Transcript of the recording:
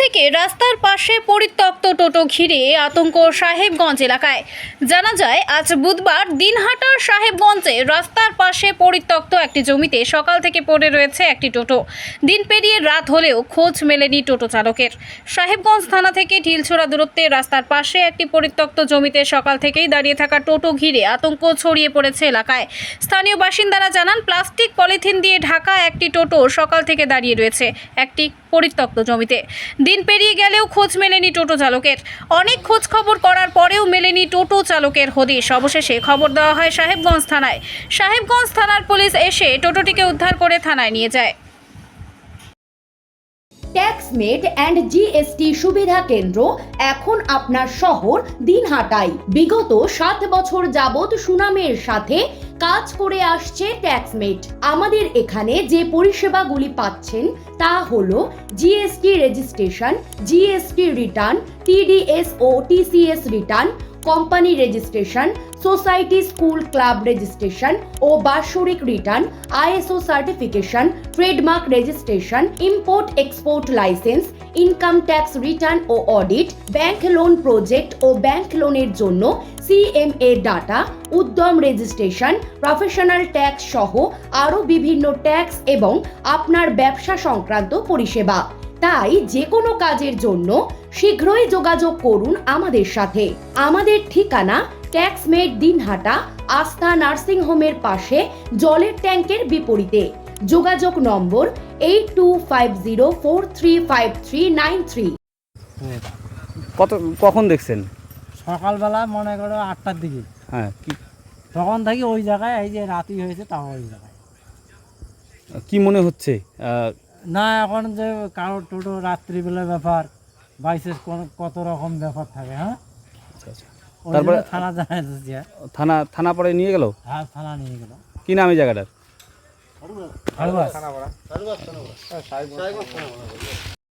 থেকে রাস্তার পাশে পরিত্যক্ত টোটো ঘিরে আতঙ্ক সাহেবগঞ্জ এলাকায়। জানা যায়, আজ বুধবার দিনহাটার সাহেবগঞ্জে রাস্তার পাশে পরিত্যক্ত একটি জমিতে সকাল থেকে পড়ে রয়েছে একটি টোটো। দিন পেরিয়ে রাত হলেও খোঁজ মেলেনি টোটো চালকের। সাহেবগঞ্জ থানা থেকে ঢিলছোড়া দূরত্বে রাস্তার পাশে একটি পরিত্যক্ত জমিতে সকাল থেকেই দাঁড়িয়ে থাকা টোটো ঘিরে আতঙ্ক ছড়িয়ে পড়েছে এলাকায়। স্থানীয় বাসিন্দারা জানান, প্লাস্টিক পলিথিন দিয়ে ঢাকা একটি টোটো সকাল থেকে দাঁড়িয়ে রয়েছে একটি পরিত্যক্ত জমিতে। দিন পেরিয়ে গেলেও খোঁজ মেলেনি টোটো চালকের। অনেক খোঁজ খবর করার পরেও মেলেনি টোটো চালকের হদিশ। অবশেষে খবর দেওয়া হয় সাহেবগঞ্জ থানায়। সাহেবগঞ্জ থানার পুলিশ এসে টোটোটিকে উদ্ধার করে থানায় নিয়ে যায়। ট্যাক্সমেট অ্যান্ড জিএসটি সুবিধা কেন্দ্র এখন আপনার শহর দিনহাটায়। বিগত 7 বছর যাবৎ সুনামের সাথে কাজ করে আসছে ট্যাক্সমেট। আমাদের এখানে যে পরিষেবাগুলি পাচ্ছেন তা হলো GST registration, GST return, TDS ও TCS return, company registration, society school club registration ও বাৎসরিক return, ISO certification, trademark registration, import export licence, income tax return ও অডিট, ব্যাংক লোন প্রজেক্ট ও ব্যাংক লোনের জন্য CMA data, Udyam registration, professional tax সহ আরও বিভিন্ন ট্যাক্স এবং আপনার ব্যবসা সংক্রান্ত পরিষেবা। তাই যে কোনো কাজের জন্য শীঘ্রই যোগাযোগ করুন আমাদের সাথে। আমাদের ঠিকানা ট্যাক্সমেট দিনহাটা, আস্থা নার্সিং হোমের পাশে, জলের ট্যাঙ্কের বিপরীতে। যোগাযোগ নম্বর 8250435393। কখন দেখছেন? সকালবেলা মনে করো 8টার দিকে। হ্যাঁ, তখন থাকি ওই জায়গায়, এই যে রাতি হয়েছে তাও ওই জায়গায়। কি মনে হচ্ছে? না, এখন যে কারো টোটো রাত্রিবেলা ব্যাপার, বাইসেস কত রকম ব্যাপার থাকে। হ্যাঁ, আচ্ছা আচ্ছা। ওই তারপরে জন্য থানা জানাইতেছি। থানা পরে নিয়ে গেল? হ্যাঁ, থানা নিয়ে গেল। কি নাম এই জায়গাটার? হালুয়াস।